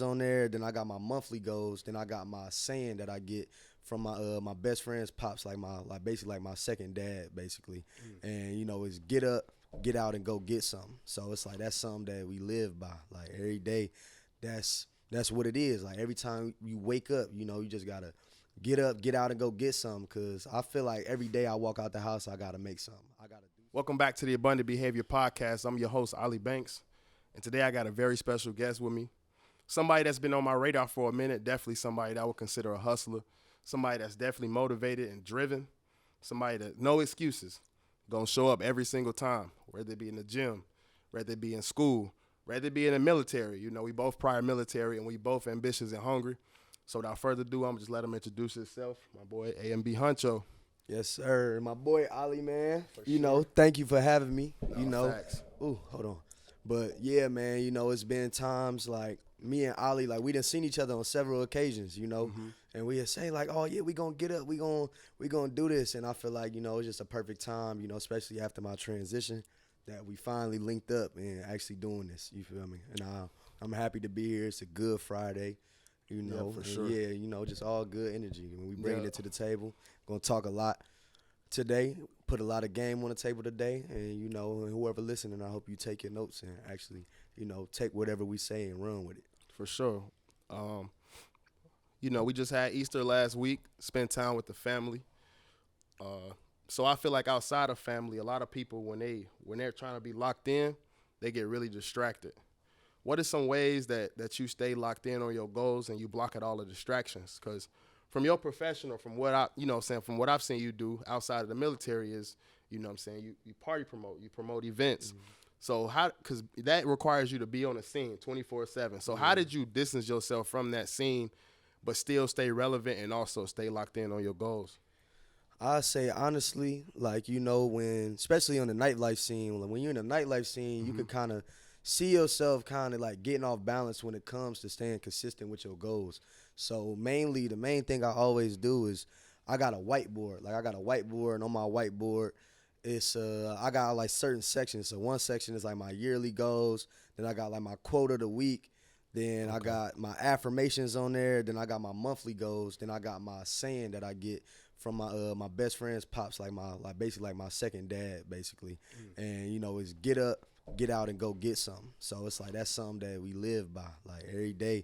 on there. Then I got my monthly goals. Then I got my saying that I get from my best friend's pops, like basically like my second dad, basically. And it's get up, get out, and go get something. So it's like that's something that we live by. Like every day, that's what it is. Like every time you wake up, you just gotta get up, get out, and go get something. Cause I feel like every day I walk out the house, I gotta make something. I gotta do. Welcome back to the Abundant Behavior Podcast. I'm your host, Ali Banks, and today I got a very special guest with me. Somebody that's been on my radar for a minute, definitely somebody that I would consider a hustler, somebody that's definitely motivated and driven, somebody that no excuses, gonna show up every single time, whether it be in the gym, whether it be in school, whether it be in the military. We both prior military and we both ambitious and hungry. So without further ado, I'm gonna just let him introduce himself. My boy, AMB Huncho. Yes, sir. My boy Ali, man. Sure. Thank you for having me. Facts. Ooh, hold on. But yeah, man, it's been times like me and Ali, like we done seen each other on several occasions, and we say like, oh yeah, we gonna get up, we gonna do this, and I feel like it's just a perfect time, especially after my transition, that we finally linked up and actually doing this. You feel me? And I'm happy to be here. It's a good Friday. For and sure. yeah, just all good energy. When we bring Yeah. it to the table, gonna talk a lot today, put a lot of game on the table today, and and whoever listening, I hope you take your notes and actually, take whatever we say and run with it. For sure. We just had Easter last week, spent time with the family. So I feel like outside of family, a lot of people when they're trying to be locked in, they get really distracted. What are some ways that you stay locked in on your goals and you block out all the distractions? Because from your profession or from what from what I've seen you do outside of the military is, you party promote, you promote events. Mm-hmm. So because that requires you to be on the scene 24/7. So how did you distance yourself from that scene, but still stay relevant and also stay locked in on your goals? I say honestly, like when especially on the nightlife scene, when you're in the nightlife scene, you could kind of see yourself kind of like getting off balance when it comes to staying consistent with your goals. So the main thing I always do is I got a whiteboard. Like I got a whiteboard, and on my whiteboard, it's I got like certain sections. So one section is like my yearly goals. Then I got like my quote of the week. Then I got my affirmations on there. Then I got my monthly goals. Then I got my saying that I get from my best friend's pops, like basically like my second dad, basically. And it's get up, get out, and go get something. So it's like that's something that we live by. Like every day,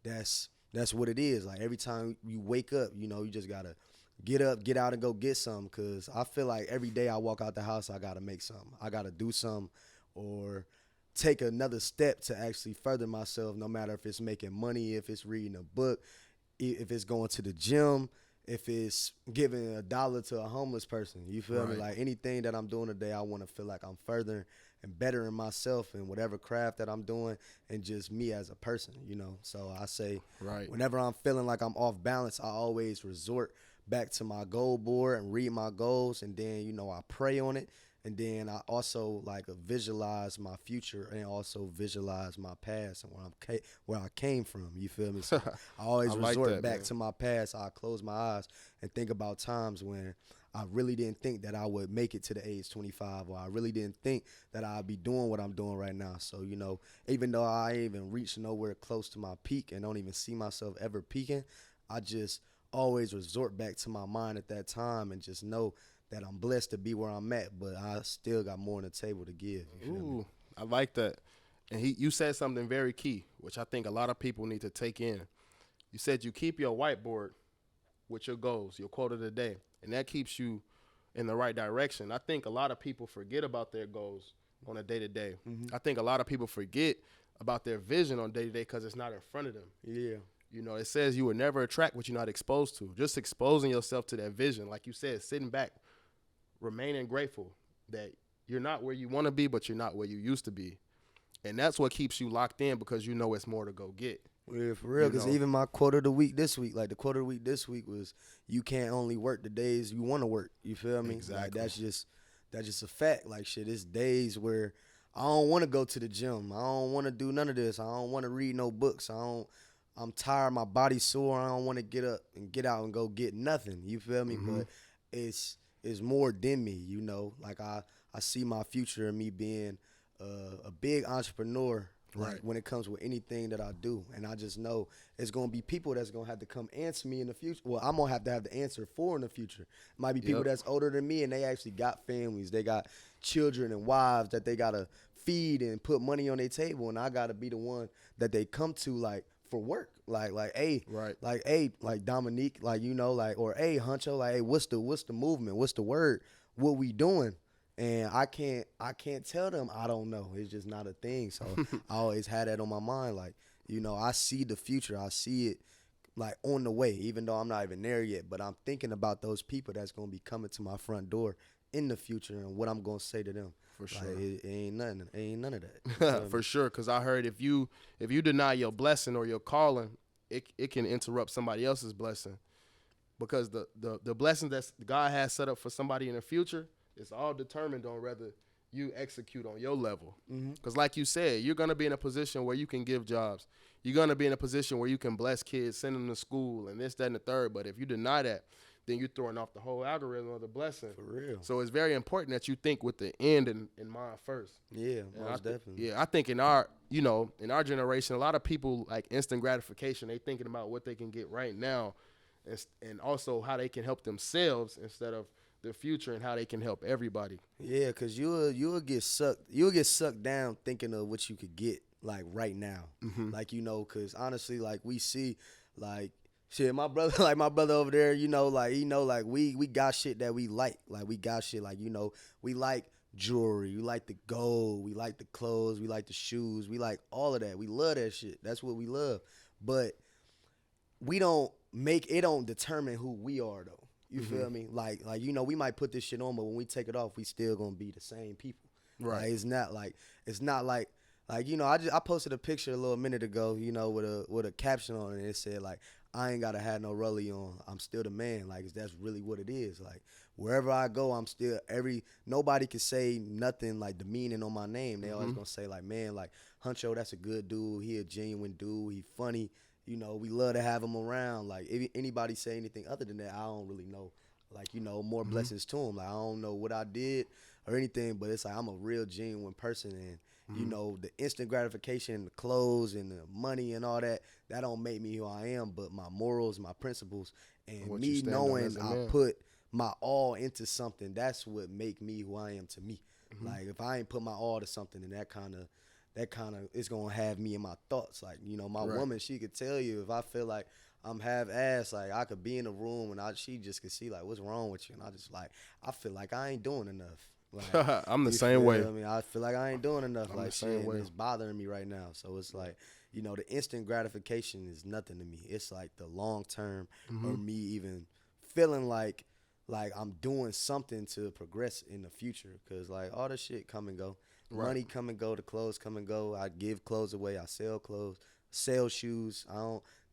that's what it is. Like every time you wake up, you just gotta get up, get out, and go get something. Cause I feel like every day I walk out the house, I gotta make something. I gotta do something, or take another step to actually further myself. No matter if it's making money, if it's reading a book, if it's going to the gym, if it's giving $1 to a homeless person. You feel me? Like anything that I'm doing today, I want to feel like I'm furthering and bettering myself in whatever craft that I'm doing, and just me as a person, So I say, whenever I'm feeling like I'm off balance, I always resort back to my goal board and read my goals, and then, I pray on it. And then I also like visualize my future and also visualize my past and where I came from. You feel me? So I always resort back to my past. I close my eyes and think about times when I really didn't think that I would make it to the age 25, or I really didn't think that I'd be doing what I'm doing right now. So, even though I ain't even reached nowhere close to my peak and don't even see myself ever peaking, I just always resort back to my mind at that time and just know that I'm blessed to be where I'm at, but I still got more on the table to give. Ooh, I like that. And you said something very key, which I think a lot of people need to take in. You said you keep your whiteboard with your goals, your quote of the day, and that keeps you in the right direction. I think a lot of people forget about their goals on a day-to-day. I think a lot of people forget about their vision on day-to-day because it's not in front of them. Yeah. It says you will never attract what you're not exposed to. Just exposing yourself to that vision, like you said, sitting back, remaining grateful that you're not where you want to be, but you're not where you used to be. And that's what keeps you locked in, because it's more to go get. Yeah, for real, because even my quote of the week this week, like the quote of the week this week was, you can't only work the days you want to work. You feel me? Exactly. Like that's just a fact. Like shit, it's days where I don't want to go to the gym. I don't want to do none of this. I don't want to read no books. I'm tired. My body's sore. I don't want to get up and get out and go get nothing. You feel me? But it's more than me. Like I see my future in me being a big entrepreneur Like, Right. when it comes with anything that I do. And I just know it's going to be people that's going to have to come answer me in the future. Well, I'm going to have the answer for in the future. It might be people Yep. that's older than me and they actually got families. They got children and wives that they got to feed and put money on their table. And I got to be the one that they come to, like, for work. Hey, Right. hey, like Dominique, like, like, or hey, Huncho, like, hey, what's the movement? What's the word? What we doing? And I can't tell them I don't know. It's just not a thing. So I always had that on my mind. Like, I see the future. I see it like on the way, even though I'm not even there yet. But I'm thinking about those people that's gonna be coming to my front door in the future and what I'm gonna say to them. For sure. Like, it ain't nothing. It ain't none of that. You feel me? For sure, because I heard if you deny your blessing or your calling, it can interrupt somebody else's blessing, because the blessing that God has set up for somebody in the future, it's all determined on whether you execute on your level. Because like you said, you're going to be in a position where you can give jobs. You're going to be in a position where you can bless kids, send them to school, and this, that, and the third. But if you deny that, then you're throwing off the whole algorithm of the blessing. For real. So it's very important that you think with the end in mind first. Yeah, And most definitely. Yeah, I think in our generation, a lot of people like instant gratification. They thinking about what they can get right now, and also how they can help themselves instead of the future and how they can help everybody. Yeah, because you'll get sucked down thinking of what you could get like right now. Like, because honestly, like, we see, like, shit, my brother over there, like, we got shit that we like. Like, we got shit, like, we like jewelry, we like the gold, we like the clothes, we like the shoes, we like all of that. We love that shit. That's what we love. But it don't determine who we are, though. You feel me? Like, we might put this shit on, but when we take it off, we still gonna be the same people. Right. Like, it's not like I posted a picture a little minute ago, with a caption on it, and it said, like, I ain't gotta have no rollie on. I'm still the man. Like, that's really what it is. Like, wherever I go, I'm still nobody can say nothing like demeaning on my name. They always gonna say, like, man, like, Huncho, that's a good dude. He a genuine dude. He funny. We love to have him around. Like, if anybody say anything other than that, I don't really know. Like, more blessings to him. Like, I don't know what I did or anything, but it's like I'm a real genuine person, and the instant gratification, the clothes and the money and all that don't make me who I am. But my morals, my principles, and What you me stand on knowing as a I man. put my all into something, that's what make me who I am to me. Like, if I ain't put my all to something, then that kind of is gonna have me in my thoughts. Like, my Right. woman, she could tell you if I feel like I'm half ass, like, I could be in a room and she just could see, like, what's wrong with you, and I just, like, I feel like I ain't doing enough. Like, I'm the you same feel way. me? I feel like I ain't doing enough. I'm Like, the same shit, way. and it's bothering me right now. So it's like, the instant gratification is nothing to me. It's like the long term, or me even feeling like I'm doing something to progress in the future. Cause, like, all the shit come and go. Right. Money come and go. The clothes come and go. I give clothes away. I sell clothes. Sell shoes.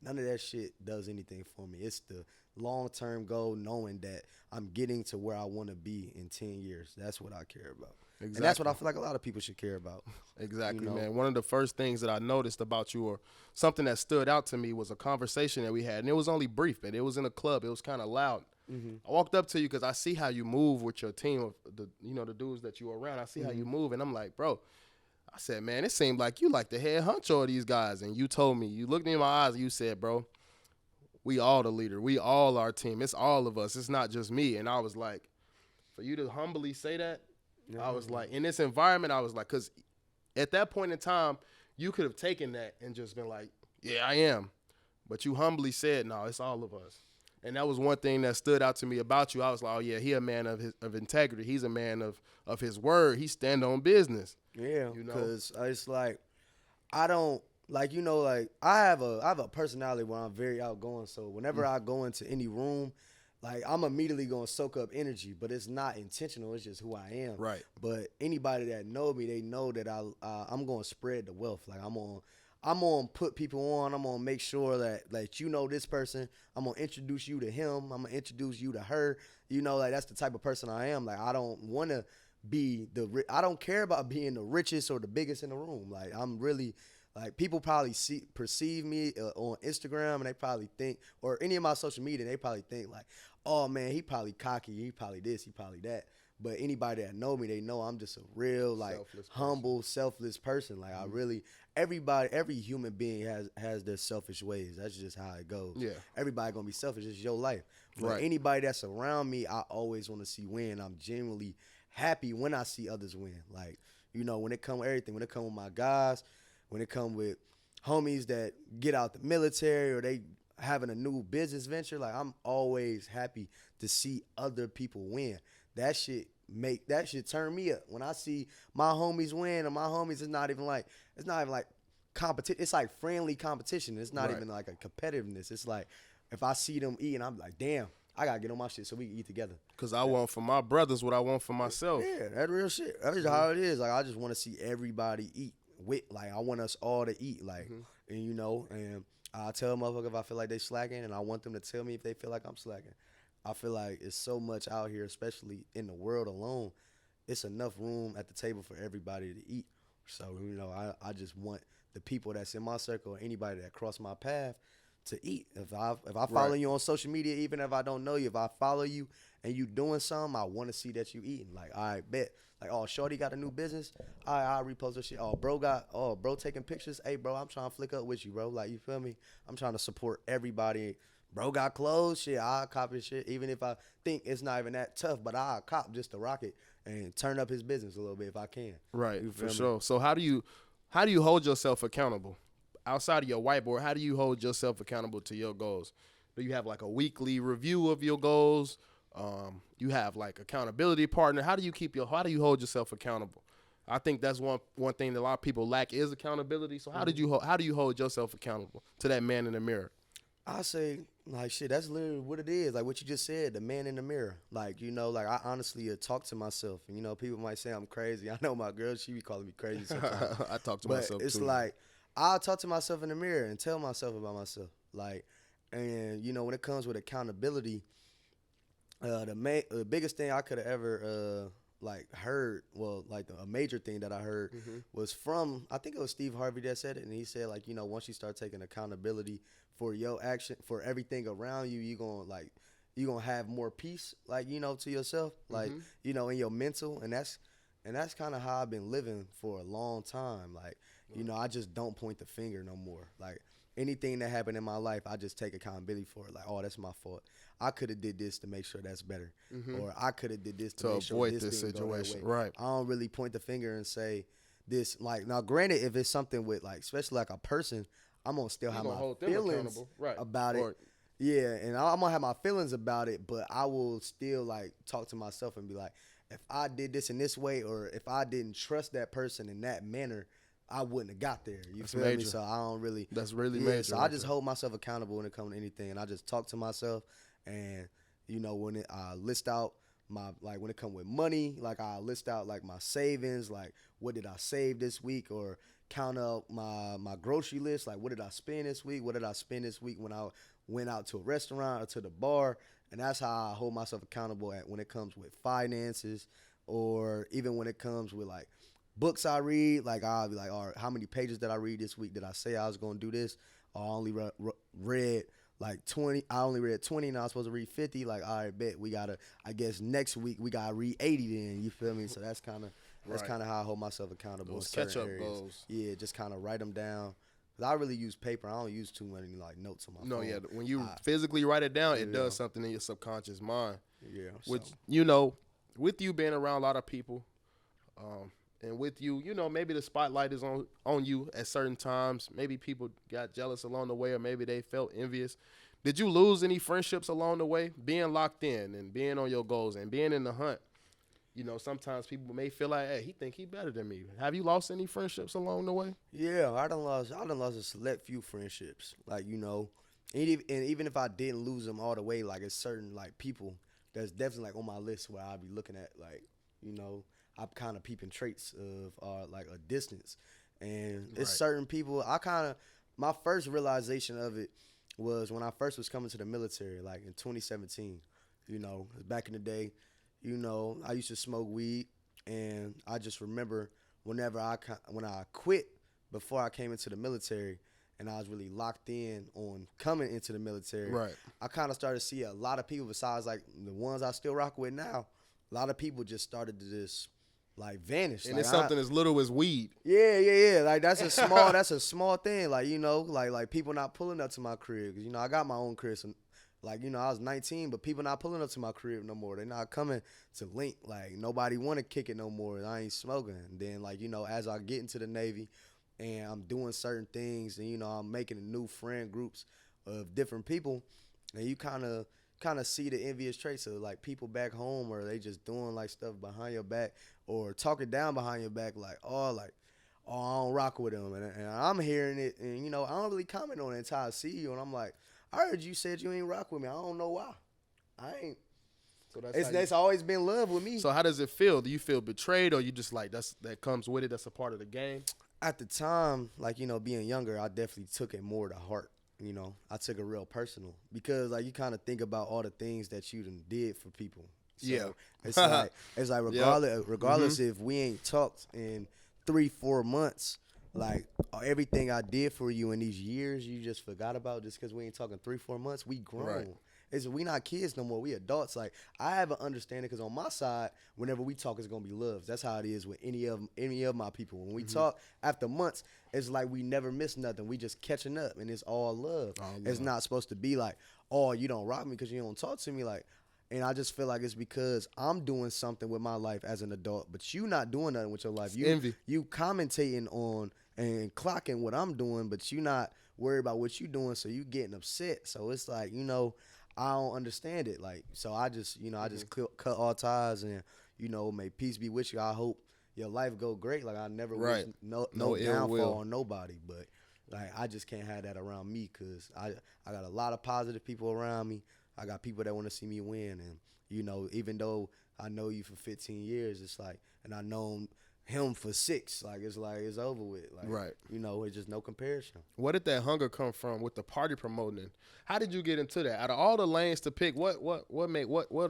None of that shit does anything for me. It's the long-term goal, knowing that I'm getting to where I want to be in 10 years. That's what I care about. Exactly. And that's what I feel like a lot of people should care about. Exactly, man. One of the first things that I noticed about you, or something that stood out to me, was a conversation that we had, and it was only brief, but it was in a club. It was kind of loud. I walked up to you because I see how you move with your team of the dudes that you are around. I see how you move, and I'm like, bro. I said, man, it seemed like you like the head honcho of these guys. And you told me, you looked me in my eyes and you said, bro, we all the leader. We all our team. It's all of us. It's not just me. And I was like, for you to humbly say that, I was like, in this environment, I was like, because at that point in time, you could have taken that and just been like, yeah, I am. But you humbly said, no, it's all of us. And that was one thing that stood out to me about you. I was like, oh, yeah, he a man of integrity. He's a man of his word. He stand on business. Yeah, because it's like, I don't, like, like, I have a personality where I'm very outgoing. So whenever I go into any room, like, I'm immediately going to soak up energy, but it's not intentional. It's just who I am. Right. But anybody that know me, they know that I'm going to spread the wealth. Like, I'm going to put people on. I'm going to make sure that, like, this person. I'm going to introduce you to him. I'm going to introduce you to her. Like, that's the type of person I am. Like, I don't want to I don't care about being the richest or the biggest in the room. Like, I'm really, like, people probably perceive me on Instagram, and they probably think, or any of my social media, they probably think, like, oh, man, he probably cocky. He probably this. He probably that. But anybody that know me, they know I'm just a real, like, Selfless person. humble, selfless person. Like, I really, every human being has their selfish ways. That's just how it goes. Yeah. Everybody gonna be selfish. It's your life. But Right. anybody that's around me, I always want to see win. I'm genuinely happy when I see others win. Like, you know, when it come with everything, when it come with my guys, when it come with homies that get out the military or they having a new business venture, like, I'm always happy to see other people win. That shit turn me up. When I see my homies win, and my homies, it's not even like competition. It's like friendly competition. It's not even like a competitiveness. It's like if I see them eating, I'm like, damn, I gotta get on my shit so we can eat together. Cause I want for my brothers what I want for myself. Yeah, that's real shit. That's just how it is. Like, I just want to see everybody eat. Like, I want us all to eat. Like, and you know, and I tell a motherfucker if I feel like they slacking, and I want them to tell me if they feel like I'm slacking. I feel like it's so much out here, especially in the world alone. It's enough room at the table for everybody to eat. So, you know, I just want the people that's in my circle or anybody that cross my path to eat. If I follow you on social media, even if I don't know you, if I follow you and you doing something, I want to see that you eating. Like, all right, bet. Like, oh, shorty got a new business. All right, I'll repost her shit. Oh, bro taking pictures. Hey, bro, I'm trying to flick up with you, bro. Like, you feel me? I'm trying to support everybody. Bro got clothes, shit, I'll cop his shit. Even if I think it's not even that tough, but I'll cop just to rock it and turn up his business a little bit if I can. Right, You for feel me? sure. So how do you hold yourself accountable? Outside of your whiteboard, how do you hold yourself accountable to your goals? Do you have like a weekly review of your goals? You have like accountability partner. How do you hold yourself accountable? I think that's one thing that a lot of people lack is accountability. So how do you hold yourself accountable to that man in the mirror? I say, like, shit, that's literally what it is. Like what you just said, the man in the mirror. Like, you know, like, I honestly talk to myself. And, you know, people might say I'm crazy. I know my girl, she be calling me crazy sometimes. I talk to But myself it's too. like, I'll talk to myself in the mirror and tell myself about myself. Like, and, you know, when it comes with accountability, the biggest thing I could have ever like heard, well, like a major thing that I heard was from, I think it was Steve Harvey that said it, and he said, like, you know, once you start taking accountability for your action, for everything around you, you gonna have more peace, like, you know, to yourself, like, you know, in your mental, and that's kind of how I've been living for a long time. Like, you know, I just don't point the finger no more. Like, anything that happened in my life, I just take accountability for it. Like, oh, that's my fault. I could have did this to make sure that's better, or I could have did this to make avoid sure this didn't go that situation. way. Right. I don't really point the finger and say this. Like, now, granted, if it's something with, like, especially like a person, I'm gonna still have my feelings about it. Yeah, and I'm gonna have my feelings about it, but I will still, like, talk to myself and be like, if I did this in this way, or if I didn't trust that person in that manner, I wouldn't have got there. You feel me? So I don't really. That's really major. So I just hold myself accountable when it comes to anything, and I just talk to myself. And, you know, when I list out my, like, when it comes with money, like, I list out, like, my savings, like, what did I save this week, or count out my grocery list, like, what did I spend this week, what did I spend this week when I went out to a restaurant or to the bar. And that's how I hold myself accountable when it comes with finances, or even when it comes with, like, books I read. Like, I'll be like, all right, how many pages did I read this week? Did I say I was going to do this? Or I only read like 20. I only read 20 and I was supposed to read 50. Like, all right, bet we got to, I guess next week we got to read 80 then. You feel me? So that's kind of how I hold myself accountable. Those in certain catch-up areas. goals. Yeah, just kind of write them down. Because I really use paper. I don't use too many, like, notes on my phone. No, yeah. When you physically write it down, it does something in your subconscious mind. Yeah. Which, you know, with you being around a lot of people, and with you, you know, maybe the spotlight is on you at certain times. Maybe people got jealous along the way, or maybe they felt envious. Did you lose any friendships along the way? Being locked in and being on your goals and being in the hunt, you know, sometimes people may feel like, hey, he think he better than me. Have you lost any friendships along the way? Yeah, I done lost a select few friendships. Like, you know, and even if I didn't lose them all the way, like, it's certain, like, people that's definitely, like, on my list where I'll be looking at, like, you know, I'm kind of peeping traits of like a distance. And it's certain people, my first realization of it was when I first was coming to the military, like in 2017. You know, back in the day, you know, I used to smoke weed, and I just remember when I quit before I came into the military, and I was really locked in on coming into the military. Right. I kind of started to see a lot of people besides, like, the ones I still rock with now, a lot of people just started to just like vanish. And like, it's something as little as weed. Yeah. Like that's a small thing. Like, you know, like people not pulling up to my crib. 'Cause, you know, I got my own crib. So, like, you know, I was 19, but people not pulling up to my crib no more. They not coming to link. Like, nobody want to kick it no more. I ain't smoking. And then, like, you know, as I get into the Navy and I'm doing certain things and, you know, I'm making new friend groups of different people, and you kind of see the envious traits of, like, people back home, or they just doing, like, stuff behind your back or talking down behind your back, like, oh, I don't rock with them. And I'm hearing it, and, you know, I don't really comment on it until I see you, and I'm like, I heard you said you ain't rock with me. I don't know why. I ain't. So That's always been love with me. So how does it feel? Do you feel betrayed, or you just like that comes with it? That's a part of the game. At the time, like, you know, being younger, I definitely took it more to heart. You know, I took it real personal because, like, you kind of think about all the things that you done did for people. So Yeah. it's like regardless if we ain't talked in 3-4 months, like, everything I did for you in these years, you just forgot about just because we ain't talking 3-4 months. We grown. Right. We not kids no more. We adults. Like, I have an understanding because on my side, whenever we talk, it's gonna be love. That's how it is with any of my people. When we talk after months, it's like we never miss nothing. We just catching up, and it's all love. It's not supposed to be like, oh, you don't rock me because you don't talk to me. Like, and I just feel like it's because I'm doing something with my life as an adult, but you not doing nothing with your life. You commentating on and clocking what I'm doing, but you not worried about what you doing, so you getting upset. So it's like, you know, I don't understand it. Like, so I just, you know, I just cut all ties, and, you know, may peace be with you. I hope your life go great. Like, I never wish no downfall on nobody, but, like, I just can't have that around me because I got a lot of positive people around me. I got people that want to see me win, and, you know, even though I know you for 15 years, it's like, and I known him for 6, like, it's over with. Like, right. You know, it's just no comparison. Where did that hunger come from with the party promoting? How did you get into that? Out of all the lanes to pick, what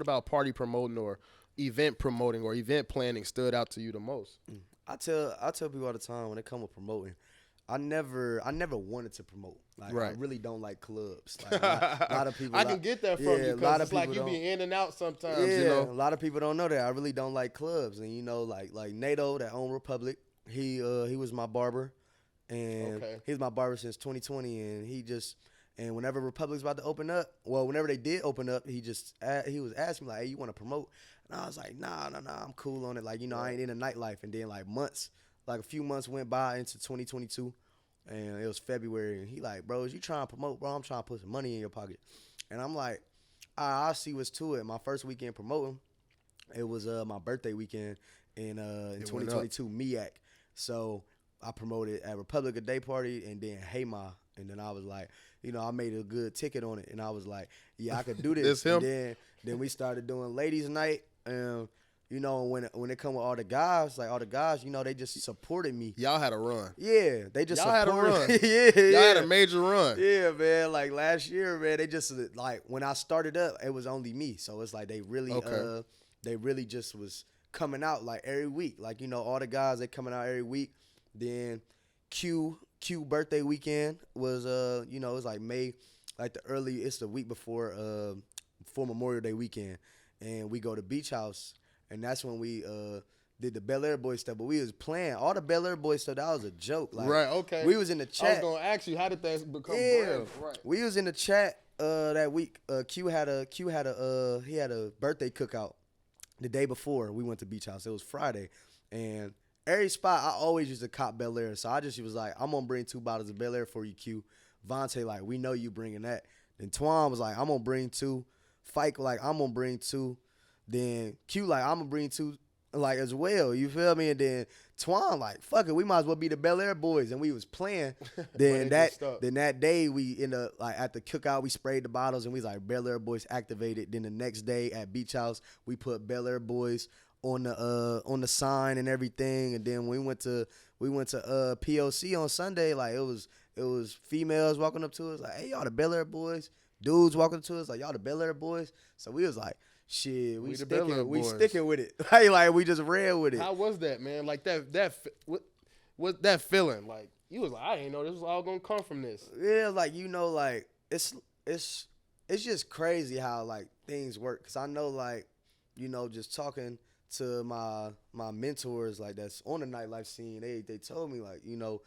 about party promoting or event promoting or event planning stood out to you the most? I tell people all the time when they come with promoting, I never wanted to promote. Like, I really don't like clubs. Like, a lot of people. I can get that from you because it's like you be in and out sometimes. Yeah, you know? A lot of people don't know that. I really don't like clubs. And, you know, like NATO, that own Republic, he was my barber, and he was my barber since 2020. And whenever Republic's about to open up, whenever they did open up, he was asking me, like, hey, you want to promote? And I was like, nah, I'm cool on it. Like, you know, I ain't in the nightlife. And then, like, a few months went by into 2022, and it was February, and he like, bro, is you trying to promote, bro? I'm trying to put some money in your pocket. And I'm like, I'll see what's to it. My first weekend promoting, it was my birthday weekend in 2022, MEAC. So I promoted at Republic a day party and then Hey Ma. And then I was like, you know, I made a good ticket on it. And I was like, yeah, I could do this. And then we started doing ladies' night. You know, when it come with all the guys, you know, they just supported me. Y'all had a run. Yeah, they just Y'all had a run. Y'all had a major run. Yeah, man. Like, last year, man, they just, like, when I started up, it was only me. So it's like they really just was coming out, like, every week. Like, you know, all the guys, they coming out every week. Then Q birthday weekend was, you know, it was like May, like it's the week before Memorial Day weekend. And we go to Beach House. And that's when we did the Bel Air Boys stuff. But we was playing. All the Bel Air Boys stuff, that was a joke. Like, right, okay. We was in the chat. I was going to ask you, how did that become brand? Right. We was in the chat that week. He had a birthday cookout the day before we went to Beach House. It was Friday. And every spot, I always used to cop Bel Air. So I just was like, I'm going to bring 2 bottles of Bel Air for you, Q. Vontae, like, we know you bringing that. Then Twan was like, I'm going to bring 2. Fike, like, I'm going to bring 2. Then Q, like, I'm going to bring 2, like, as well. You feel me? And then Twan, like, fuck it, we might as well be the Bel Air Boys. And we was playing. Then that day, we at the cookout, we sprayed the bottles, and we was like, Bel Air Boys activated. Then the next day at Beach House, we put Bel Air Boys on the sign and everything. And then we went to POC on Sunday. Like, it was females walking up to us, like, hey, y'all the Bel Air Boys. Dudes walking up to us, like, y'all the Bel Air Boys. So we was like, shit, we sticking with it. like we just ran with it. How was that, man? Like, that what that feeling? Like, you was like, I didn't know this was all gonna come from this. Yeah, like, you know, like, it's just crazy how, like, things work. Cause I know, like, you know, just talking to my mentors like that's on the nightlife scene, they told me like, you know,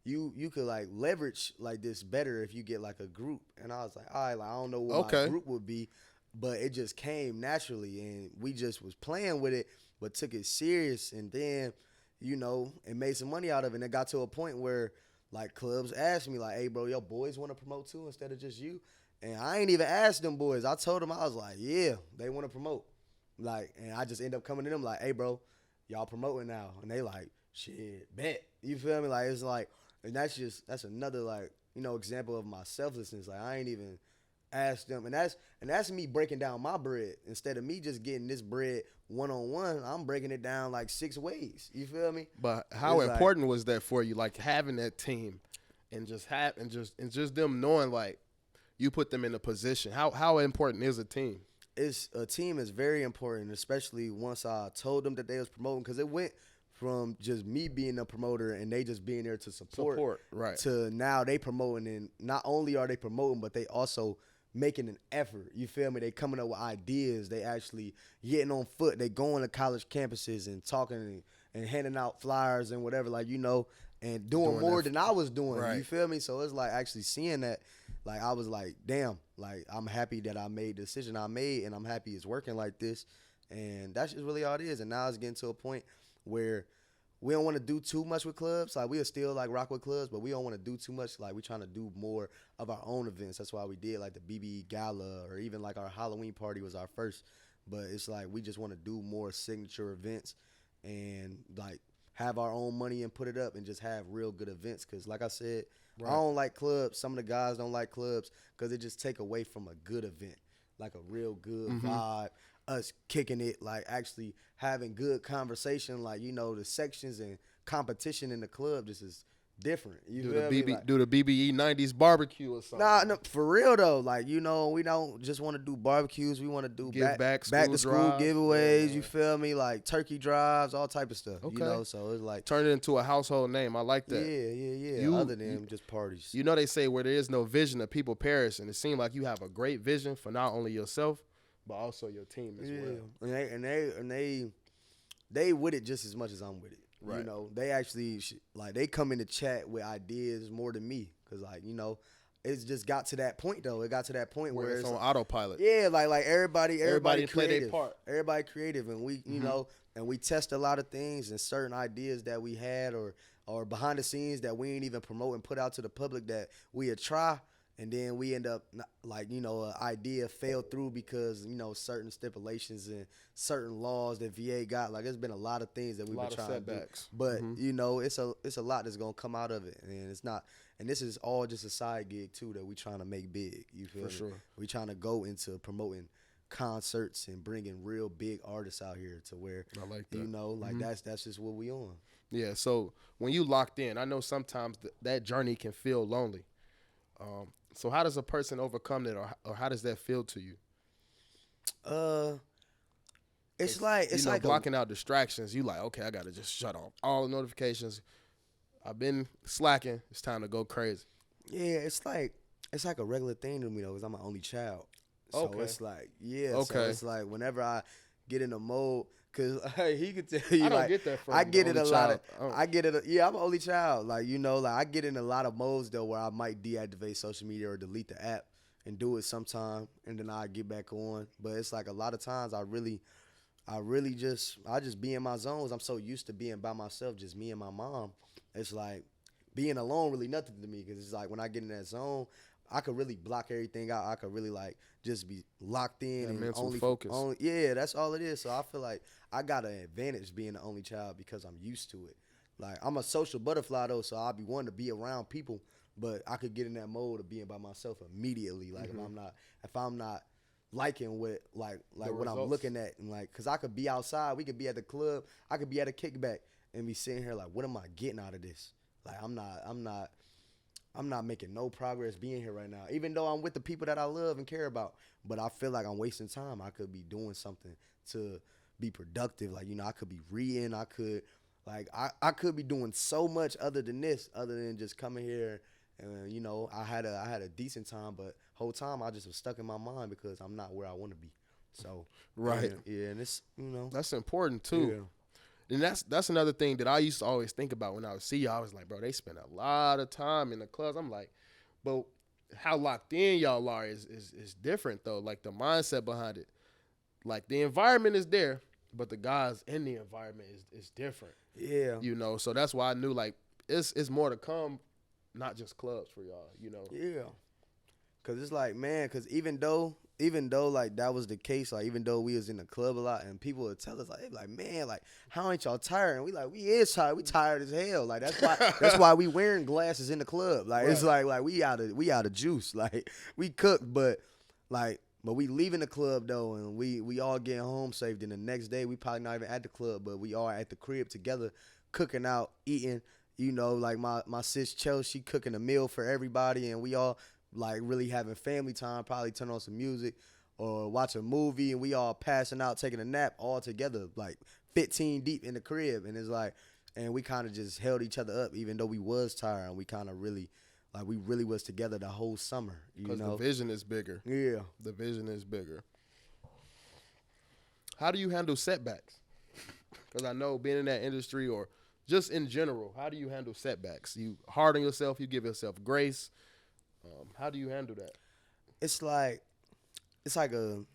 you could like leverage like this better if you get like a group. And I was like, all right, like I don't know what my Okay. group would be, but it just came naturally, and we just was playing with it, but took it serious, and then, you know, and made some money out of it. And it got to a point where like clubs asked me like, hey bro, your boys want to promote too instead of just you. And I ain't even asked them boys. I told them, I was like, yeah, they want to promote. Like, and I just end up coming to them like, hey bro, y'all promoting now. And they like, shit, bet. You feel me? Like, it's like, and that's another like, you know, example of my selflessness. Like I ain't even asked them. And that's me breaking down my bread. Instead of me just getting this bread one-on-one, I'm breaking it down like 6 ways. You feel me? But how It's important was that for you? Like having that team and just them knowing like you put them in a position. How important is a team? A team is very important, especially once I told them that they was promoting, because it went from just me being a promoter and they just being there to support right. to now they promoting, and not only are they promoting, but they also making an effort. You feel me? They coming up with ideas. They actually getting on foot. They going to college campuses and talking and handing out flyers and whatever, like, you know, and doing more than I was doing. Right. You feel me? So it's like actually seeing that, like I was like, damn, like I'm happy that I made the decision I made, and I'm happy it's working like this. And that's just really all it is. And now it's getting to a point where we don't want to do too much with clubs. Like we'll still like rock with clubs, but we don't want to do too much. Like we're trying to do more of our own events. That's why we did like the BB Gala, or even like our Halloween party was our first. But it's like we just want to do more signature events and like have our own money and put it up and just have real good events. Because like I said, I don't like clubs. Some of the guys don't like clubs because it just take away from a good event, like a real good vibe, us kicking it, like actually having good conversation, like, you know, the sections and competition in the club just is different. You feel me? Like, do the BBE 90s barbecue or something. nah, no, for real though. Like, you know, we don't just want to do barbecues. We want to do back to school giveaways. Yeah. You feel me? Like turkey drives, all type of stuff. Okay. You know, so it's like Turn it into a household name. I like that. yeah. Other than just parties. You know they say where there is no vision, the people perish, and it seems like you have a great vision for not only yourself but also your team as well. And they with it just as much as I'm with it. Right. You know, they actually like they come in the chat with ideas more than me, because like, you know, it's just got to that point though. It got to that point where it's on like, autopilot. Yeah, like everybody play creative. their part. Everybody creative, and we you know, and we test a lot of things and certain ideas that we had or behind the scenes that we ain't even promote and put out to the public that we would try. And then we end up like, you know, an idea fell through because, you know, certain stipulations and certain laws that VA got. Like, there's been a lot of things that we've been trying to do. But, you know, it's a lot that's going to come out of it. And it's not, and this is all just a side gig, too, that we trying to make big. You feel me? For sure. We trying to go into promoting concerts and bringing real big artists out here to where, I like that. you know, like that's just what we on. Yeah, so when you locked in, I know sometimes that journey can feel lonely. So how does a person overcome that, or how does that feel to you? It's like blocking out distractions. You like, okay, I gotta just shut off all the notifications. I've been slacking. It's time to go crazy. Yeah, it's like a regular thing to me though, because I'm an only child. So it's like, so it's like whenever I get in the mode, because he could tell you, I don't like, get that from I get it a lot. I get it. I'm an only child. Like, you know, like I get in a lot of modes though where I might deactivate social media or delete the app and do it sometime, and then I get back on. But it's like a lot of times I just be in my zones. I'm so used to being by myself, just me and my mom. It's like being alone really nothing to me, because it's like when I get in that zone, I could really block everything out. I could really like just be locked in and mental focus. That's all it is. So I feel like I got an advantage being the only child because I'm used to it. Like, I'm a social butterfly though, so I'll be wanting to be around people, but I could get in that mode of being by myself immediately. Like, if I'm not liking what like what I'm looking at, and like, cause I could be outside, we could be at the club, I could be at a kickback and be sitting here like, what am I getting out of this? Like, I'm not making no progress being here right now, even though I'm with the people that I love and care about. But I feel like I'm wasting time. I could be doing something to be productive. Like, you know, I could be reading. I could, like, I could be doing so much other than this, other than just coming here. And, you know, I had a decent time, but whole time I just was stuck in my mind because I'm not where I want to be. So Right. yeah, and it's That's important too. yeah. And that's another thing that I used to always think about when I would see y'all. I was like, bro, they spend a lot of time in the clubs. I'm like, but how locked in y'all are is different though. Like the mindset behind it. Like the environment is there, but the guys in the environment is different. Yeah. So that's why I knew like it's more to come, not just clubs for y'all, Yeah. Cause it's like, man, cause even though like that was the case, like even though we was in the club a lot and people would tell us like, man, like how ain't y'all tired? And we like, we is tired. We tired as hell. Like that's why we wearing glasses in the club. Like Right. it's like we out of juice. Like we cooked, but we leaving the club though, and we all getting home safe. Then the next day we probably not even at the club, but we all at the crib together, cooking out, eating. Like my sis Chelsea, she cooking a meal for everybody, and we all like really having family time. Probably turn on some music or watch a movie, and we all passing out, taking a nap all together, like 15 deep in the crib. And it's like, and we kind of just held each other up, even though we was tired, and we kind of really. Like, we really was together the whole summer, Because the vision is bigger. Yeah. The vision is bigger. How do you handle setbacks? Because I know being in that industry or just in general, how do you handle setbacks? You hard on yourself, you give yourself grace. How do you handle that? It's like an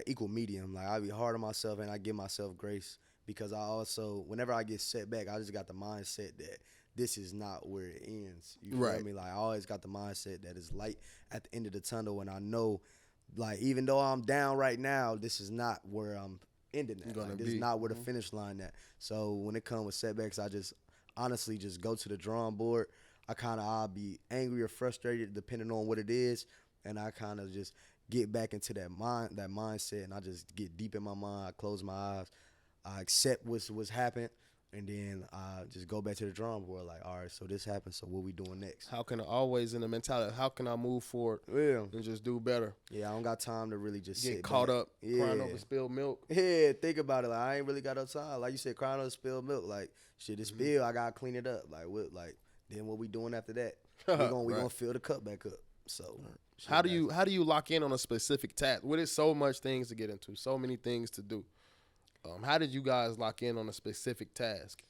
equal medium. Like, I be hard on myself and I give myself grace because I also, whenever I get set back, I just got the mindset that this is not where it ends. You feel me? Like I always got the mindset that it's light at the end of the tunnel, and I know, like even though I'm down right now, this is not where I'm ending at. Like, this is not where the finish line at. So when it comes with setbacks, I just honestly just go to the drawing board. I'll be angry or frustrated depending on what it is, and I kind of just get back into that mindset, and I just get deep in my mind. I close my eyes, I accept what's happened. And then I just go back to the drawing board, like, all right, so this happened, so what we doing next? How can I always in the mentality, how can I move forward and just do better? Yeah, I don't got time to really just get caught up crying over spilled milk. Yeah, think about it. Like, I ain't really got no time. Like you said, crying over spilled milk. Like, shit, it's spilled, I got to clean it up. Then what we doing after that? We gonna fill the cup back up. So how do you lock in on a specific task? With it so much things to get into, so many things to do. How did you guys lock in on a specific task?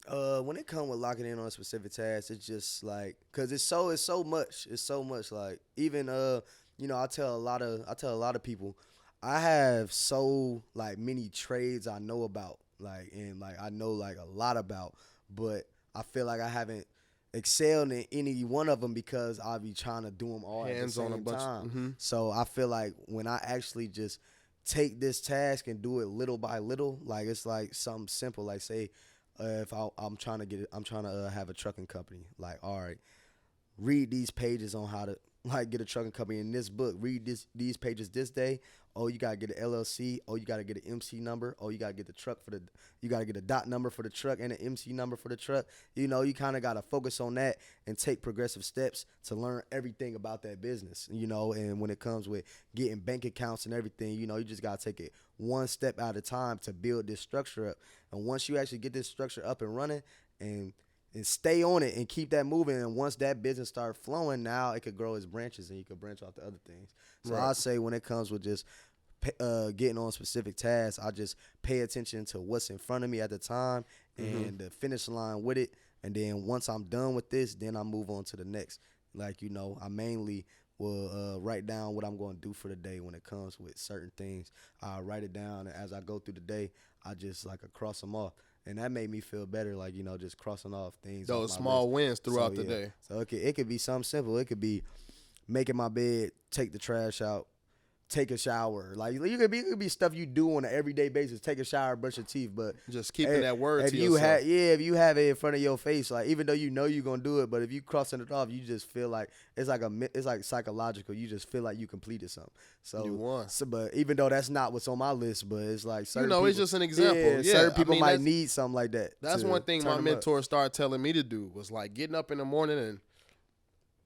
When it comes with locking in on a specific task, it's just like, cause it's so much. It's so much. Like even I tell a lot of people, I have so like many trades I know about, like and like I know like a lot about, but I feel like I haven't excelled in any one of them because I be trying to do them all hands at the same time. So I feel like when I actually just take this task and do it little by little, like it's like something simple. Like say, if I'm trying to have a trucking company. Like, all right, read these pages on how to like get a trucking company in this book. Read these pages this day. Oh, you gotta get an LLC. Oh, you gotta get an MC number. Oh, you gotta get you gotta get a dot number for the truck and an MC number for the truck. You kind of gotta focus on that and take progressive steps to learn everything about that business. And when it comes with getting bank accounts and everything, you just gotta take it one step at a time to build this structure up. And once you actually get this structure up and running and stay on it and keep that moving, and once that business starts flowing, now it could grow its branches and you could branch off to other things. So I'd say when it comes with just getting on specific tasks, I just pay attention to what's in front of me at the time and the finish line with it. And then once I'm done with this, then I move on to the next. Like, I mainly will write down what I'm going to do for the day when it comes with certain things. I write it down, and as I go through the day, I just cross them off. And that made me feel better, like, just crossing off things. Those small wins throughout the day. So it could be something simple. It could be making my bed, take the trash out, take a shower. Like, it could be stuff you do on an everyday basis. Take a shower, brush your teeth, but just keeping that word to yourself. If you have it in front of your face, like even though you're gonna do it, but if you crossing it off, you just feel like it's like psychological. You just feel like you completed something. So you won. But even though that's not what's on my list, but it's like certain people, it's just an example. Yeah, certain people might need something like that. That's one thing my mentor started telling me to do was like getting up in the morning and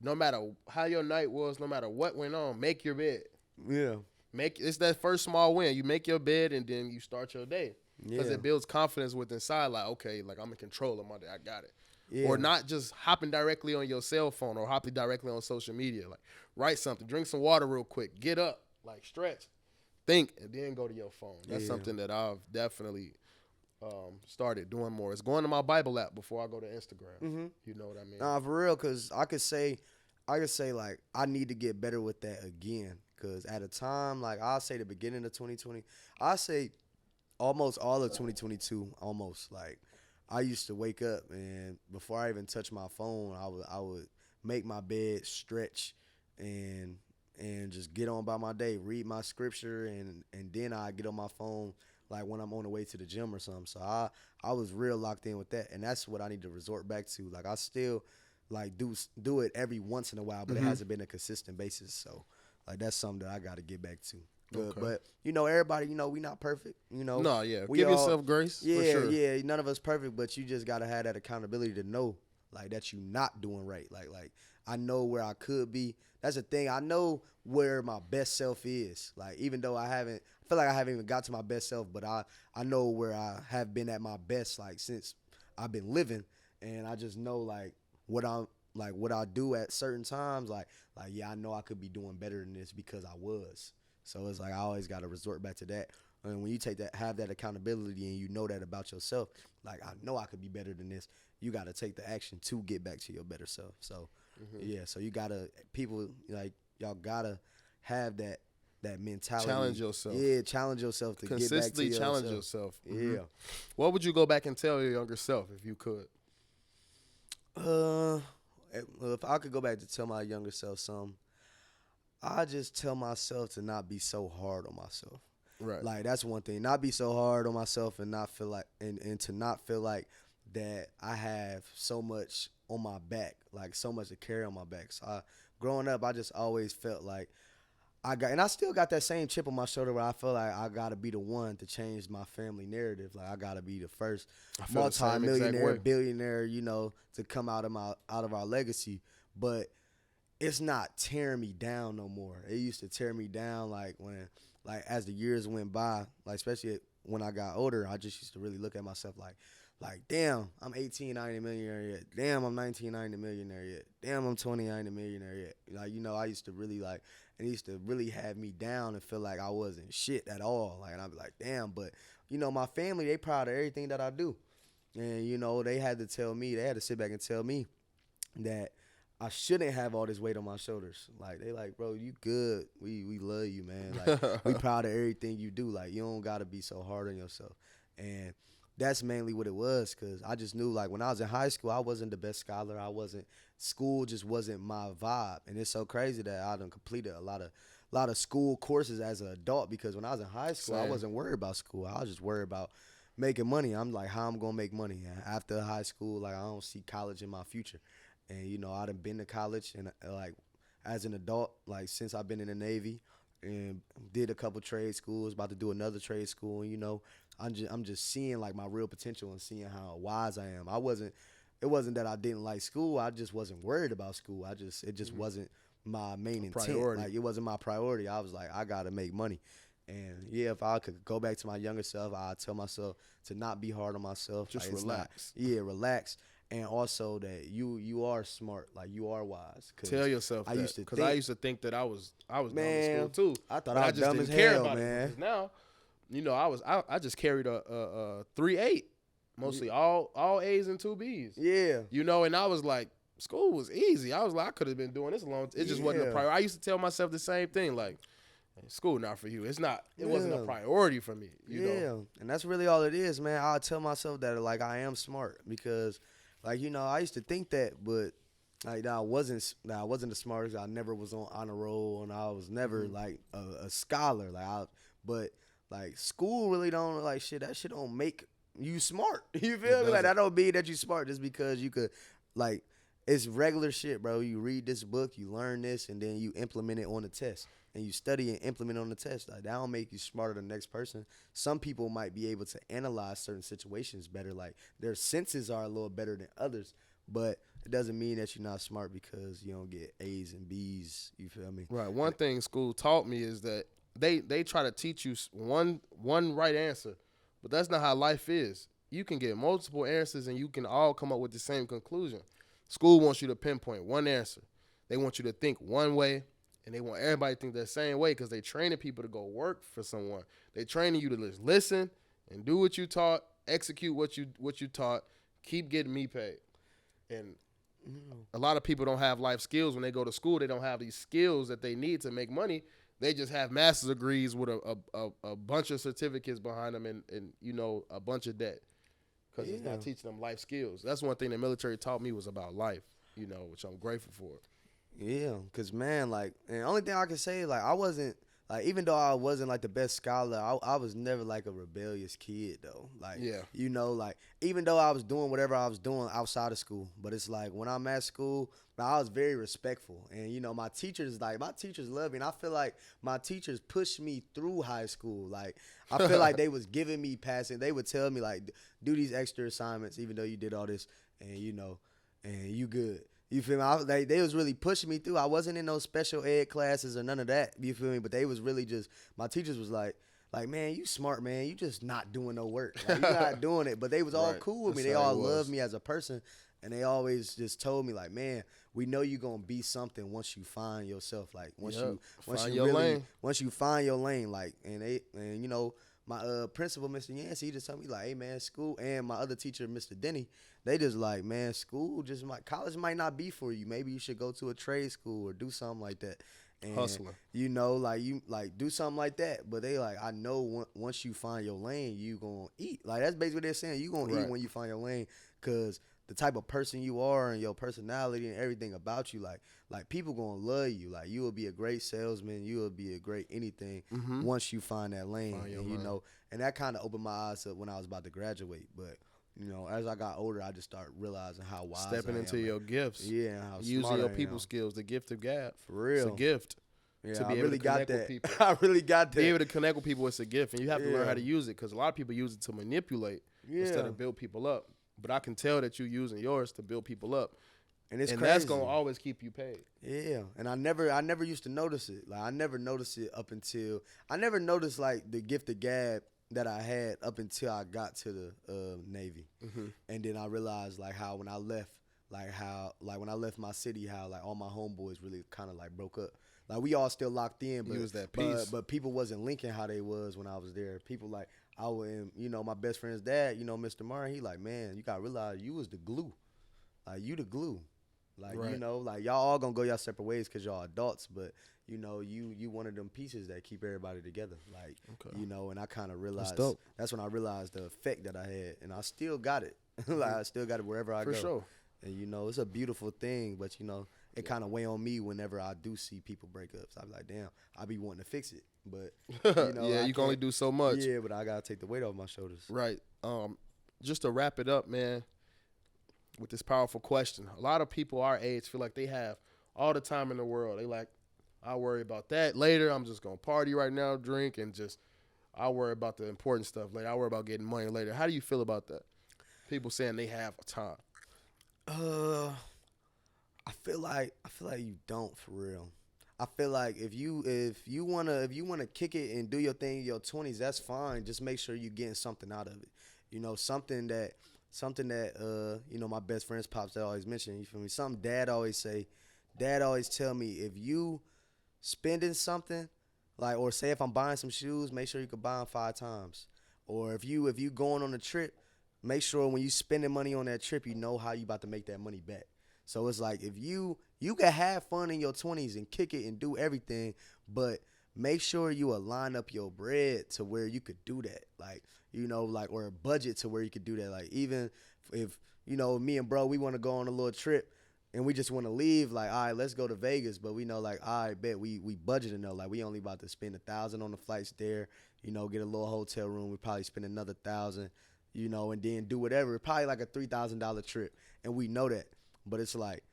no matter how your night was, no matter what went on, make your bed. Yeah. It's that first small win. You make your bed and then you start your day. Because it builds confidence within inside, like, okay, like I'm in control of my day. I got it. Yeah. Or not just hopping directly on your cell phone or hopping directly on social media. Like, write something, drink some water real quick, get up, like stretch, think and then go to your phone. That's Yeah. something that I've definitely started doing more. It's going to my Bible app before I go to Instagram. Mm-hmm. You know what I mean? Nah, for real, because I could say like I need to get better with that again. Because at a time, like I'll say the beginning of 2020, I say almost all of 2022, almost like I used to wake up and before I even touch my phone, I would make my bed, stretch, and just get on about my day, read my scripture, and then I get on my phone like when I'm on the way to the gym or something. So I was real locked in with that, and that's what I need to resort back to. Like I still like do it every once in a while, but it hasn't been a consistent basis. So like that's something that I got to get back to. Okay. But everybody, we not perfect. No, yeah. We Give all, yourself grace. Yeah, for sure. yeah. None of us perfect, but you just gotta have that accountability to know like that you not doing right. Like I know where I could be. That's the thing. I know where my best self is. Like even though I feel like I haven't even got to my best self, but I know where I have been at my best like since I've been living, and I just know like what I do at certain times. Like yeah, I know I could be doing better than this because I was. So it's like I always got to resort back to that. And when you have that accountability and you know that about yourself, like I know I could be better than this, you got to take the action to get back to your better self. So, yeah, so you got to, people, like, y'all got to have that mentality. Challenge yourself. Yeah, challenge yourself to get back to yourself. Consistently challenge yourself. Yeah. What would you go back and tell your younger self if you could? If I could go back to tell my younger self something, I just tell myself to not be so hard on myself. Right. Like that's one thing. Not be so hard on myself and not feel like and to not feel like that I have so much on my back, like so much to carry on my back. So growing up, I just always felt like I still got that same chip on my shoulder where I feel like I gotta be the one to change my family narrative. Like I gotta be the first multi-millionaire, billionaire, to come out of our legacy. But it's not tearing me down no more. It used to tear me down like as the years went by, like especially when I got older, I just used to really look at myself like damn, I'm 18, I ain't a millionaire yet. Damn, I'm 19, I ain't a millionaire yet. Damn, I'm 20, I ain't a millionaire yet. Like, I used to really it used to really have me down and feel like I wasn't shit at all. Like, and I'd be like, damn, but my family, they proud of everything that I do. And, they had to sit back and tell me that I shouldn't have all this weight on my shoulders. Like, they like, bro, you good. We love you, man. Like, we proud of everything you do. Like, you don't got to be so hard on yourself. And that's mainly what it was, because I just knew, like, when I was in high school, I wasn't the best scholar. School just wasn't my vibe. And it's so crazy that I done completed a lot of school courses as an adult, because when I was in high school, I wasn't worried about school. I was just worried about making money. I'm like, how I'm going to make money? After high school, like, I don't see college in my future. And, I done been to college, and, like, as an adult, like, since I've been in the Navy, and did a couple trade schools, about to do another trade school, and, I'm just seeing, like, my real potential and seeing how wise I am. It wasn't that I didn't like school. I just wasn't worried about school. It just wasn't my main intent. Priority. Like, it wasn't my priority. I was like, I got to make money. And, yeah, if I could go back to my younger self, I'd tell myself to not be hard on myself. Just like, relax. Relax. And also that you are smart, like you are wise. Tell yourself that. Because I used to think that I was dumb in school too. I thought I was dumb as hell, man. Now, I just carried a 3.8, mostly all A's and 2 B's. Yeah. And I was like, school was easy. I was like, I could have been doing this a long time. It just wasn't a priority. I used to tell myself the same thing, like, school not for you. It's not. It wasn't a priority for me. You know? And that's really all it is, man. I tell myself that, like, I am smart, because, like, I used to think that, but like I wasn't the smartest. I never was on honor roll, and I was never like a scholar. But like school really don't like shit. That shit don't make you smart. You feel me? Like that don't mean that you smart just because you could, like, it's regular shit, bro. You read this book, you learn this, and then you implement it on the test. And you study and implement on the test. Like, that don't make you smarter than the next person. Some people might be able to analyze certain situations better. Like, their senses are a little better than others. But it doesn't mean that you're not smart because you don't get A's and B's. You feel me? Right. One thing school taught me is that they try to teach you one right answer. But that's not how life is. You can get multiple answers and you can all come up with the same conclusion. School wants you to pinpoint one answer. They want you to think one way And they want everybody to think the same way because they training people to go work for someone. They training you to just listen and do what you taught, execute what you taught, keep getting me paid. And a lot of people don't have life skills when they go to school. They don't have these skills that they need to make money. They just have master's degrees with a bunch of certificates behind them and a bunch of debt because it's not teaching them life skills. That's one thing the military taught me was about life, which I'm grateful for. Yeah, because, man, like, and the only thing I can say is, like, I wasn't, like, even though I wasn't, like, the best scholar, I was never, like, a rebellious kid, though. Like, like, even though I was doing whatever I was doing outside of school, but it's like, when I'm at school, I was very respectful. And, my teachers love me. And I feel like my teachers pushed me through high school. Like, I feel like they was giving me passing. They would tell me, like, do these extra assignments, even though you did all this, and, and you good. You feel me? They was really pushing me through. I wasn't in no special ed classes or none of that. You feel me? But they was really just, my teachers was like, man, you smart, man. You just not doing no work. Like, you not doing it. But they was all cool with me. They all loved me as a person. And they always just told me, like, man, we know you gonna be something once you find yourself. Like, once you find your lane. Like, and my principal, Mr. Yancey, he just told me, like, hey, man, school, and my other teacher, Mr. Denny, they just like, man, college might not be for you. Maybe you should go to a trade school or do something like that. And, hustler. Do something like that. But they like, I know once you find your lane, you gonna eat. Like, that's basically what they're saying. You gonna eat when you find your lane, because the type of person you are and your personality and everything about you, like people gonna love you. Like, you will be a great salesman. You will be a great anything once you find that lane. And that kind of opened my eyes up when I was about to graduate. But as I got older, I just started realizing how wise stepping I am. into your gifts. Yeah, and how using your I people am. skills, the gift of God. For real. It's a gift. Yeah, to be I able really to got connect that. with people. I really got that. Be able to connect with people, it's a gift, and you have to learn how to use it, because a lot of people use it to manipulate instead of build people up. But I can tell that you're using yours to build people up. And crazy. That's gonna always keep you paid. Yeah, and I never used to notice it. Like, I never noticed it up until I never noticed, like, the gift of gab that I had up until I got to the Navy, and then I realized, like, how when I left, when I left my city, how, like, all my homeboys really kind of, like, broke up. Like, we all still locked in, but it was that peace. But people wasn't linking how they was when I was there. People, like, I would, my best friend's dad, Mr. Martin, he like, man, you gotta realize you was the glue. Like, you the glue. Like, like, y'all all gonna go y'all separate ways because y'all adults, but, you one of them pieces that keep everybody together. Like, and I kind of realized, that's when I realized the effect that I had, and I still got it. Like, I still got it wherever I go. For sure. And, it's a beautiful thing, but, it kind of weigh on me whenever I do see people break up. So I be like, damn, I be wanting to fix it. But, yeah, you can only do so much. Yeah, but I got to take the weight off my shoulders. Right. Just to wrap it up, man, with this powerful question. A lot of people our age feel like they have all the time in the world. They like, I'll worry about that later. I'm just going to party right now, drink, and I'll worry about the important stuff later. I'll worry about getting money later. How do you feel about that? People saying they have time. I feel like you don't, for real. I feel like if you wanna kick it and do your thing in your 20s, that's fine. Just make sure you're getting something out of it. Something that my best friends pops that always mention. You feel me? Something dad always say. Dad always tell me, if you spending something, like, or say if I'm buying some shoes, make sure you can buy them 5 times. Or if you going on a trip, make sure when you spending money on that trip, you know how you about to make that money back. So it's like, if you can have fun in your 20s and kick it and do everything, but make sure you align up your bread to where you could do that. Like, or a budget to where you could do that. Like, even if, me and bro, we want to go on a little trip and we just want to leave, like, all right, let's go to Vegas. But we know, like, all right, bet we budgeting though. Like, we only about to spend $1,000 on the flights there, get a little hotel room. We probably spend another $1,000, and then do whatever. Probably like a $3,000 trip. And we know that. But it's like,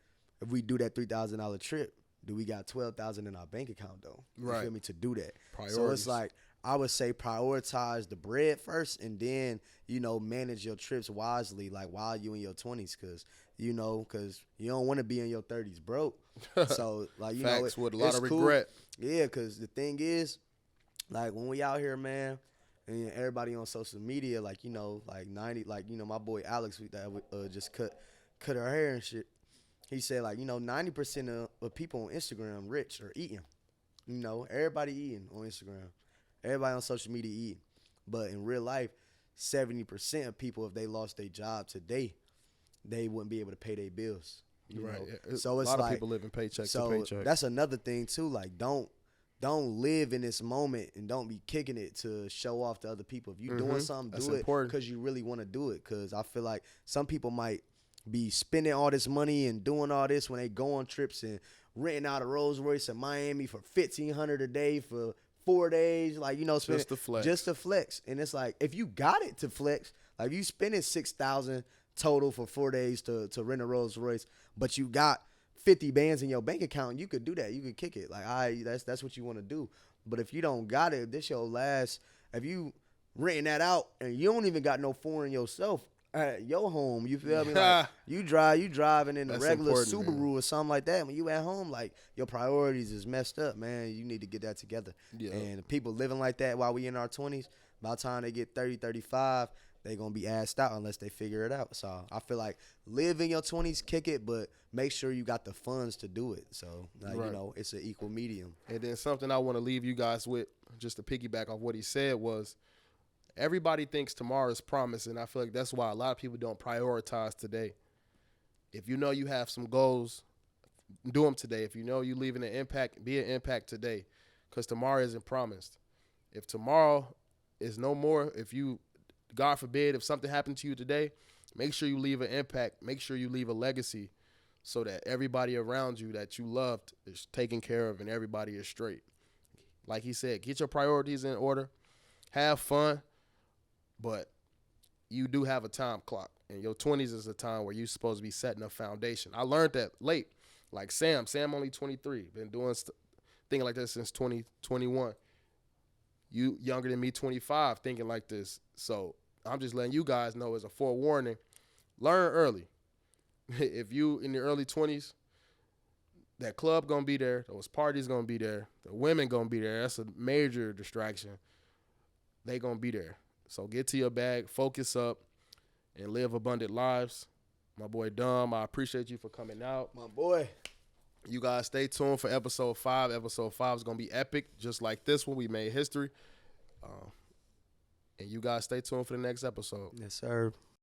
if we do that $3,000 trip, do we got $12,000 in our bank account though? You feel me? To do that. Priorities. So it's like, I would say prioritize the bread first, and then, manage your trips wisely, like, while you in your 20s, because you don't want to be in your 30s broke. So, like, Facts, with a lot of regret. Cool. Yeah, because the thing is, like, when we out here, man, and everybody on social media, like, like 90, like, my boy Alex that just cut her hair and shit. He said, like, 90% of people on Instagram rich or eating. You know, everybody eating on Instagram. Everybody on social media eating. But in real life, 70% of people, if they lost their job today, they wouldn't be able to pay their bills. You know? So it's a lot like, of people living paycheck to so paycheck. that's another thing too. Like, don't live in this moment and don't be kicking it to show off to other people. If you're doing something, That's do important. it because you really want to do it. Because I feel like some people might be spending all this money and doing all this when they go on trips and renting out a Rolls Royce in Miami for $1,500 a day for 4 days. Like, you know, Just to flex. Just to flex. And it's like, if you got it to flex, like if you spending $6,000 total for 4 days to rent a Rolls Royce, but you got 50 bands in your bank account, you could do that. You could kick it. Like, that's what you want to do. But if you don't got it, this your last. If you renting that out and you don't even got no foreign yourself at your home, you feel me? Like, you driving in a That's regular important, Subaru man. or something like that. When you at home, like, your priorities is messed up, man. You need to get that together. Yeah. And people living like that while we in our 20s, by the time they get 30, 35, they going to be assed out unless they figure it out. So I feel like live in your 20s, kick it, but make sure you got the funds to do it. So, like, Right. you know, it's an equal medium. And then something I want to leave you guys with, just to piggyback off what he said, was everybody thinks tomorrow is promised, and I feel like that's why a lot of people don't prioritize today. If you know you have some goals, do them today. If you know you're leaving an impact, be an impact today, because tomorrow isn't promised. If tomorrow is no more, if you, God forbid, if something happened to you today, make sure you leave an impact. Make sure you leave a legacy so that everybody around you that you loved is taken care of and everybody is straight. Like he said, get your priorities in order, have fun, but you do have a time clock. And your 20s is a time where you're supposed to be setting a foundation. I learned that late. Like Sam only 23, been doing thinking like this since 2021. You younger than me, 25, thinking like this. So I'm just letting you guys know as a forewarning, learn early. If you in the early 20s, that club going to be there. Those parties going to be there. The women going to be there. That's a major distraction. They going to be there. So get to your bag, focus up, and live abundant lives. My boy Dom, I appreciate you for coming out. My boy. You guys stay tuned for episode 5. Episode 5 is going to be epic, just like this one. We made history. And you guys stay tuned for the next episode. Yes, sir.